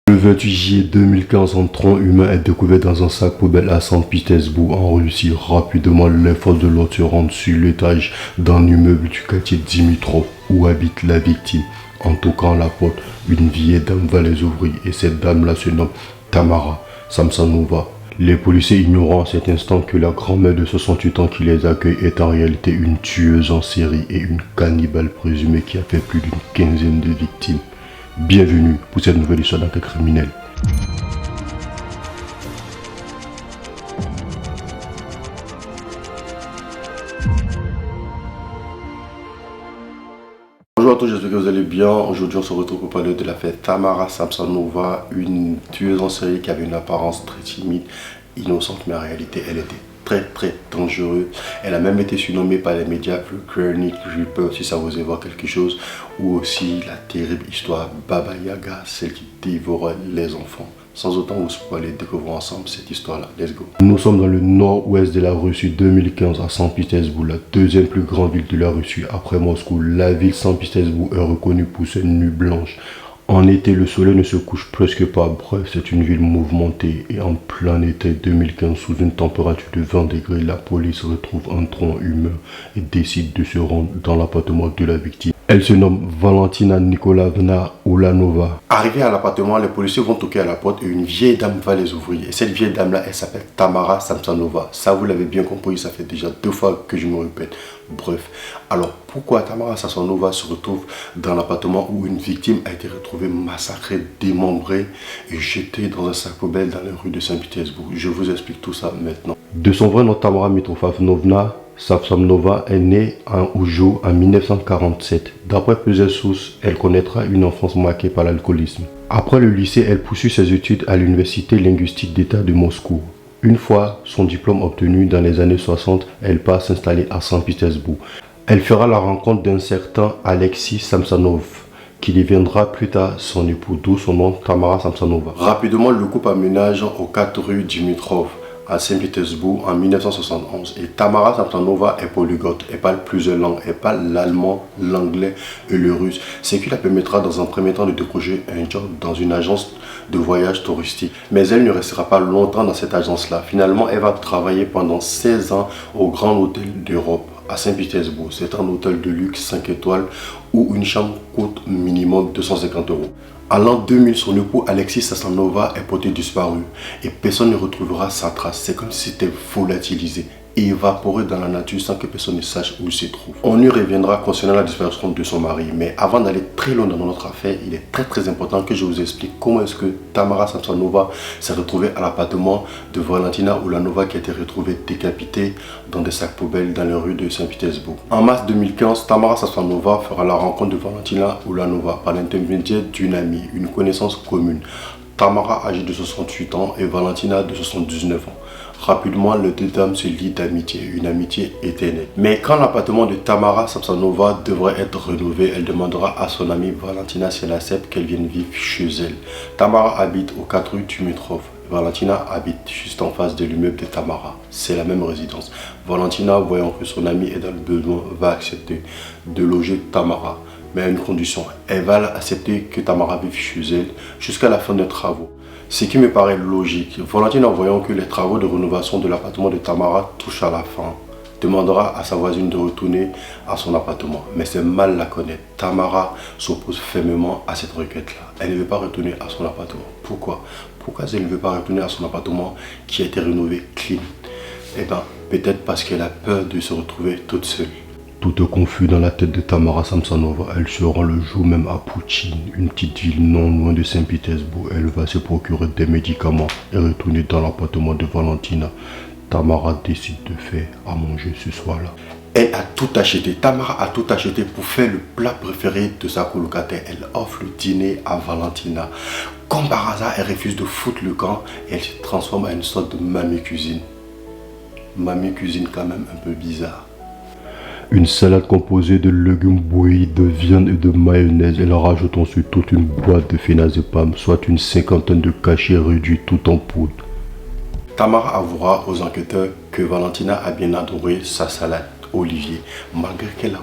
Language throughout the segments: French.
Le 28 juillet 2015, un tronc humain est découvert dans un sac poubelle à Saint-Pétersbourg en Russie. Rapidement, les forces de l'ordre se rendent sur l'étage d'un immeuble du quartier Dimitrov où habite la victime. En toquant à la porte, une vieille dame va les ouvrir et cette dame-là se nomme Tamara Samsonova. Les policiers ignorant à cet instant que la grand-mère de 68 ans qui les accueille est en réalité une tueuse en série et une cannibale présumée qui a fait plus d'une quinzaine de victimes. Bienvenue pour cette nouvelle histoire d'enquête criminelle. Bonjour à tous, j'espère que vous allez bien. Aujourd'hui on se retrouve pour parler de l'affaire Tamara Samsonova, une tueuse en série qui avait une apparence très timide, innocente, mais en réalité elle était très dangereuse. Elle a même été surnommée par les médias The Chronic Reaper, si ça vous évoque quelque chose, ou aussi la terrible histoire Baba Yaga, celle qui dévorait les enfants. Sans autant vous spoiler, découvrons ensemble cette histoire-là. Let's go. Nous sommes dans le nord-ouest de la Russie, 2015 à Saint-Pétersbourg, la deuxième plus grande ville de la Russie après Moscou. La ville Saint-Pétersbourg est reconnue pour ses nuits blanches. En été, le soleil ne se couche presque pas. Bref, c'est une ville mouvementée. Et en plein été 2015, sous une température de 20 degrés, la police retrouve un tronc humain et décide de se rendre dans l'appartement de la victime. Elle se nomme Valentina Nikolaevna Ulanova. Arrivée à l'appartement, les policiers vont toquer à la porte et une vieille dame va les ouvrir. Et cette vieille dame-là, elle s'appelle Tamara Samsonova. Ça, vous l'avez bien compris, ça fait déjà 2 fois que je me répète. Bref, alors pourquoi Tamara Samsonova se retrouve dans l'appartement où une victime a été retrouvée massacrée, démembrée et jetée dans un sac poubelle dans les rues de Saint-Pétersbourg? Je vous explique tout ça maintenant. De son vrai nom, Tamara Mitrofavnovna Samsonova est née en Oujou en 1947. D'après plusieurs sources, elle connaîtra une enfance marquée par l'alcoolisme. Après le lycée, elle poursuit ses études à l'université linguistique d'État de Moscou. Une fois son diplôme obtenu dans les années 60, elle part s'installer à Saint-Pétersbourg. Elle fera la rencontre d'un certain Alexis Samsonov, qui deviendra plus tard son époux, d'où son nom Tamara Samsonova. Rapidement, le couple emménage aux 4 rue Dimitrov à Saint-Pétersbourg en 1971 et Tamara Samsonova est polyglotte, elle parle plusieurs langues, elle parle l'allemand, l'anglais et le russe, ce qui la permettra dans un premier temps de décrocher un job dans une agence de voyage touristique. Mais elle ne restera pas longtemps dans cette agence-là. Finalement, elle va travailler pendant 16 ans au Grand Hôtel d'Europe à Saint-Pétersbourg. C'est un hôtel de luxe 5 étoiles où une chambre coûte minimum 250 €. En l'an 2000, son époux Alexis Samsonova est porté disparu et personne ne retrouvera sa trace. C'est comme si c'était volatilisé et évaporé dans la nature sans que personne ne sache où il se trouve. On y reviendra concernant la disparition de son mari, mais avant d'aller très loin dans notre affaire, il est très important que je vous explique comment est-ce que Tamara Samsonova s'est retrouvée à l'appartement de Valentina Ulanova qui a été retrouvée décapitée dans des sacs poubelles dans les rues de Saint-Pétersbourg. En mars 2015, Tamara Samsonova fera la rencontre de Valentina Ulanova par l'intermédiaire d'une amie, une connaissance commune. Tamara âgée de 68 ans et Valentina de 79 ans. Rapidement, les deux dames se lient d'amitié, une amitié éternelle. Mais quand l'appartement de Tamara Samsonova devrait être rénové, elle demandera à son amie Valentina si elle accepte qu'elle vienne vivre chez elle. Tamara habite aux 4 rue Dimitrov. Valentina habite juste en face de l'immeuble de Tamara. C'est la même résidence. Valentina, voyant que son amie est dans le besoin, va accepter de loger Tamara. Mais à une condition, elle va accepter que Tamara vive chez elle jusqu'à la fin des travaux. Ce qui me paraît logique. Valentine, en voyant que les travaux de rénovation de l'appartement de Tamara touchent à la fin, demandera à sa voisine de retourner à son appartement. Mais c'est mal la connaître. Tamara s'oppose fermement à cette requête-là. Elle ne veut pas retourner à son appartement. Pourquoi? Pourquoi elle ne veut pas retourner à son appartement qui a été rénové clean? Eh bien, peut-être parce qu'elle a peur de se retrouver toute seule. Tout est confus dans la tête de Tamara Samsonova. Elle se rend le jour même à Poutine, une petite ville non loin de Saint-Pétersbourg. Elle va se procurer des médicaments et retourner dans l'appartement de Valentina. Tamara décide de faire à manger ce soir-là. Elle a tout acheté. Tamara a tout acheté pour faire le plat préféré de sa colocataire. Elle offre le dîner à Valentina. Comme par hasard, elle refuse de foutre le camp et elle se transforme en une sorte de mamie cuisine. Mamie cuisine quand même un peu bizarre. Une salade composée de légumes bouillis, de viande et de mayonnaise. Elle rajoute ensuite toute une boîte de phénazépam, soit une 50aine de cachets réduits tout en poudre. Tamara avouera aux enquêteurs que Valentina a bien adoré sa salade Olivier, malgré qu'elle a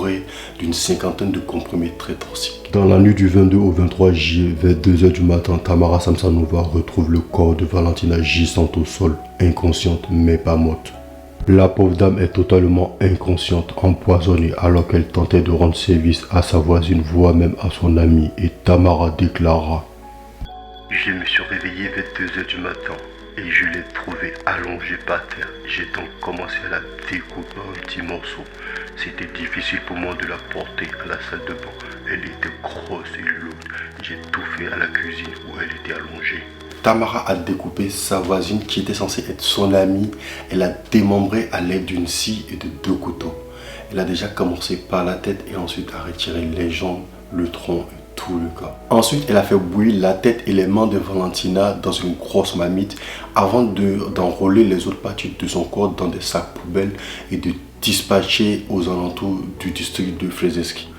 bourré d'une cinquantaine de comprimés très toxiques. Dans la nuit du 22 au 23 juillet, vers 2 h du matin, Tamara Samsonova retrouve le corps de Valentina gisante au sol, inconsciente mais pas morte. La pauvre dame est totalement inconsciente, empoisonnée alors qu'elle tentait de rendre service à sa voisine, voire même à son amie, et Tamara déclara: Je me suis réveillé vers 2 h du matin et je l'ai trouvée allongée par terre. J'ai donc commencé à la découper en petits morceaux. C'était difficile pour moi de la porter à la salle de bain. Elle était grosse et lourde. J'ai tout fait à la cuisine où elle était allongée. Tamara a découpé sa voisine qui était censée être son amie. Elle a démembré à l'aide d'une scie et de 2 couteaux. Elle a déjà commencé par la tête et ensuite a retiré les jambes, le tronc et tout le corps. Ensuite, elle a fait bouillir la tête et les mains de Valentina dans une grosse marmite avant d'enrôler les autres parties de son corps dans des sacs poubelles et de dispatcher aux alentours du district de Frzeski.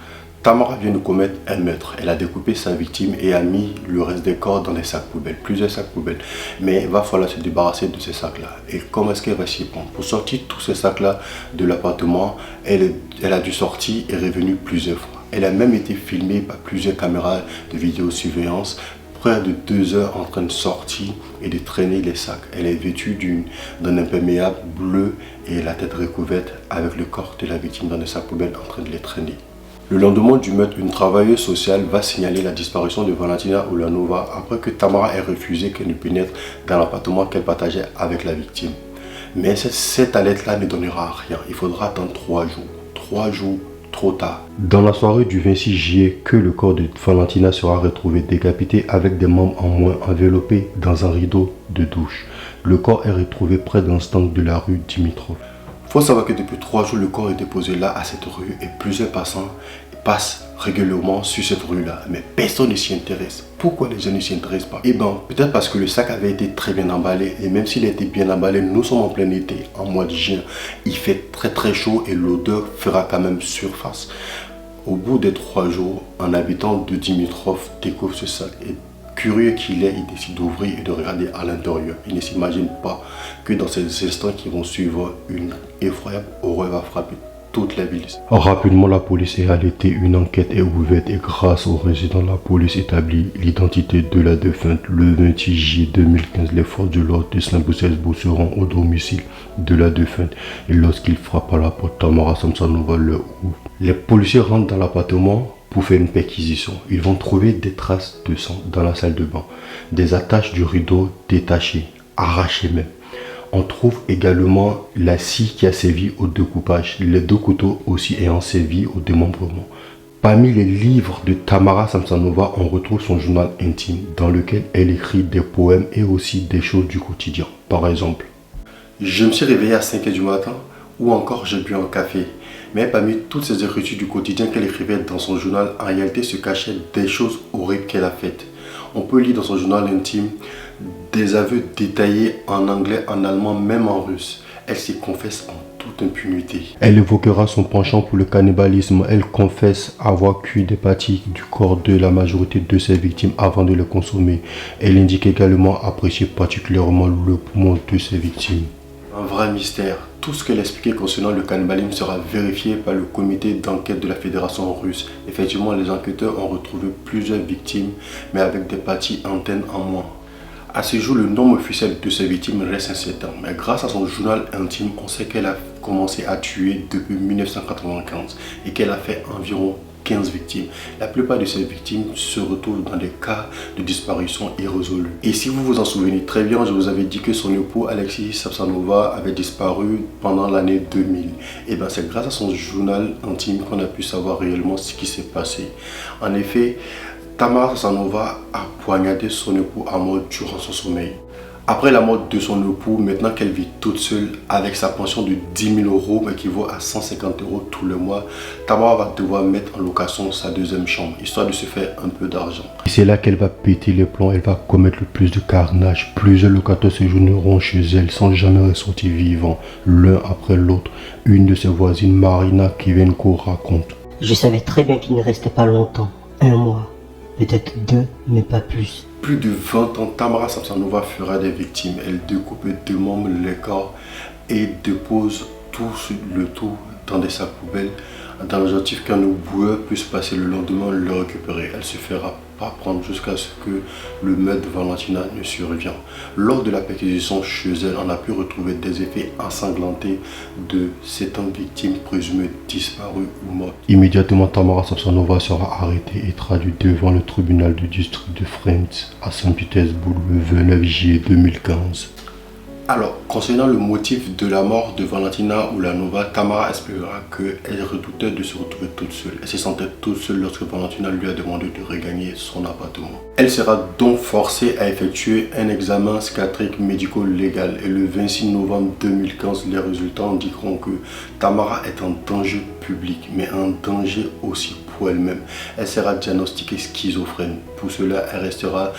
Tamara vient de commettre un meurtre. Elle a découpé sa victime et a mis le reste des corps dans des sacs poubelles, plusieurs sacs poubelles. Mais il va falloir se débarrasser de ces sacs-là. Et comment est-ce qu'elle va s'y prendre? Pour sortir tous ces sacs-là de l'appartement, elle a dû sortir et revenir plusieurs fois. Elle a même été filmée par plusieurs caméras de vidéosurveillance, près de 2 heures en train de sortir et de traîner les sacs. Elle est vêtue d'un imperméable bleu et la tête recouverte avec le corps de la victime dans des sacs poubelles en train de les traîner. Le lendemain du meurtre, une travailleuse sociale va signaler la disparition de Valentina Ulanova après que Tamara ait refusé qu'elle ne pénètre dans l'appartement qu'elle partageait avec la victime. Mais cette alerte-là ne donnera rien. Il faudra attendre 3 jours. 3 jours trop tard. Dans la soirée du 26 juillet, que le corps de Valentina sera retrouvé décapité avec des membres en moins enveloppés dans un rideau de douche. Le corps est retrouvé près d'un stand de la rue Dimitrov. Il faut savoir que depuis 3 jours, le corps est déposé là, à cette rue, et plusieurs passants passent régulièrement sur cette rue-là. Mais personne ne s'y intéresse. Pourquoi les gens ne s'y intéressent pas? Eh bien, peut-être parce que le sac avait été très bien emballé. Et même s'il a été bien emballé, nous sommes en plein été, en mois de juin. Il fait très très chaud et l'odeur fera quand même surface. Au bout des 3 jours, un habitant de Dimitrov découvre ce sac. Et curieux qu'il est, il décide d'ouvrir et de regarder à l'intérieur. Il ne s'imagine pas que dans ces instants qui vont suivre, une effroyable horreur va frapper toute la ville. Rapidement, la police est arrêtée, une enquête est ouverte et grâce au résident, la police établit l'identité de la défunte. Le 28 juillet 2015, les forces de l'ordre de Saint-Pétersbourg se rendent au domicile de la défunte et lorsqu'ils frappent à la porte, Tamara Samsonova leur ouvre. Les policiers rentrent dans l'appartement pour faire une perquisition. Ils vont trouver des traces de sang dans la salle de bain, des attaches du rideau détachées, arrachées même. On trouve également la scie qui a servi au découpage, les 2 couteaux aussi ayant servi au démembrement. Parmi les livres de Tamara Samsonova, on retrouve son journal intime dans lequel elle écrit des poèmes et aussi des choses du quotidien. Par exemple, je me suis réveillé à 5 h du matin ou encore j'ai bu un café. Mais parmi toutes ces écritures du quotidien qu'elle écrivait dans son journal, en réalité se cachaient des choses horribles qu'elle a faites. On peut lire dans son journal intime des aveux détaillés en anglais, en allemand, même en russe. Elle s'y confesse en toute impunité. Elle évoquera son penchant pour le cannibalisme. Elle confesse avoir cuit des parties du corps de la majorité de ses victimes avant de les consommer. Elle indique également apprécier particulièrement le poumon de ses victimes. Un vrai mystère. Tout ce qu'elle expliquait concernant le cannibalisme sera vérifié par le comité d'enquête de la Fédération russe. Effectivement, les enquêteurs ont retrouvé plusieurs victimes, mais avec des parties internes en moins. À ce jour, le nombre officiel de ces victimes reste incertain, mais grâce à son journal intime, on sait qu'elle a commencé à tuer depuis 1995 et qu'elle a fait environ 15 victimes. La plupart de ces victimes se retrouvent dans des cas de disparition irrésolus. Et si vous vous en souvenez très bien, je vous avais dit que son époux Alexis Samsonova avait disparu pendant l'année 2000. Et bien c'est grâce à son journal intime qu'on a pu savoir réellement ce qui s'est passé. En effet, Tamara Samsonova a poignardé son époux à mort durant son sommeil. Après la mort de son époux, maintenant qu'elle vit toute seule avec sa pension de 10 000 € équivaut à 150 € tous les mois, Tamara va devoir mettre en location sa 2e chambre, histoire de se faire un peu d'argent. Et c'est là qu'elle va péter les plombs, elle va commettre le plus de carnage. Plusieurs locataires séjourneront chez elle sans jamais ressortir vivants, l'un après l'autre. Une de ses voisines, Marina Kivenko, raconte: Je savais très bien qu'il ne restait pas longtemps, 1 mois, peut-être 2, mais pas plus. Plus de 20 ans, Tamara Samsonova fera des victimes. Elle découpe et démembre les corps et dépose tout le tout dans des sacs poubelles dans l'objectif qu'un boueur puisse passer le lendemain le récupérer. Elle se fera pas prendre jusqu'à ce que le meurtre de Valentina ne survienne. Lors de la perquisition chez elle, on a pu retrouver des effets ensanglantés de 7 victimes présumées disparues ou mortes. Immédiatement, Tamara Samsonova sera arrêtée et traduite devant le tribunal du district de Friends à Saint-Pétersbourg le 29 juillet 2015. Alors, concernant le motif de la mort de Valentina Ulanova, Tamara expliquera qu'elle redoutait de se retrouver toute seule. Elle se sentait toute seule lorsque Valentina lui a demandé de regagner son appartement. Elle sera donc forcée à effectuer un examen psychiatrique médico-légal et le 26 novembre 2015, les résultats indiqueront que Tamara est en danger public, mais un danger aussi pour elle-même. Elle sera diagnostiquée schizophrène. Pour cela, elle restera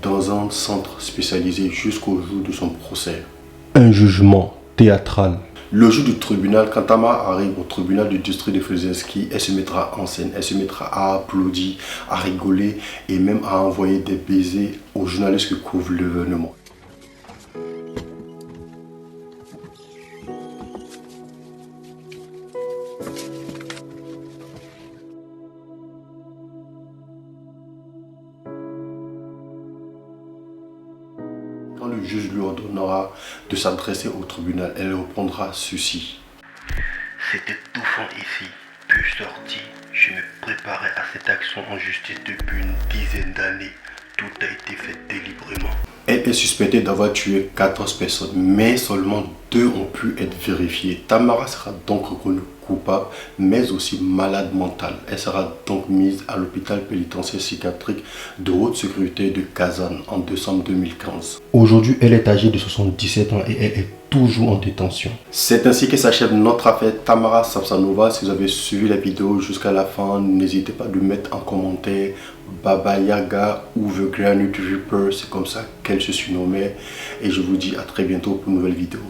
dans un centre spécialisé jusqu'au jour de son procès. Un jugement théâtral. Le jour du tribunal, quand Tamara arrive au tribunal du district de Frzezinski, elle se mettra en scène, elle se mettra à applaudir, à rigoler et même à envoyer des baisers aux journalistes qui couvrent l'événement. Quand le juge lui ordonnera de s'adresser au tribunal, elle répondra ceci. C'est étouffant ici, puis sorti. Je me préparais à cette action en justice depuis une dizaine d'années. Tout a été fait délibérément. Elle est suspectée d'avoir tué 14 personnes, mais seulement 2 ont pu être vérifiées. Tamara sera donc reconnue coupable, mais aussi malade mentale. Elle sera donc mise à l'hôpital pénitentiaire psychiatrique de haute sécurité de Kazan en décembre 2015. Aujourd'hui, elle est âgée de 77 ans et elle est toujours en détention. C'est ainsi que s'achève notre affaire Tamara Samsonova. Si vous avez suivi la vidéo jusqu'à la fin, n'hésitez pas à le mettre en commentaire. Baba Yaga ou The Granite Reaper, c'est comme ça qu'elle se surnommait. Et je vous dis à très bientôt pour une nouvelle vidéo.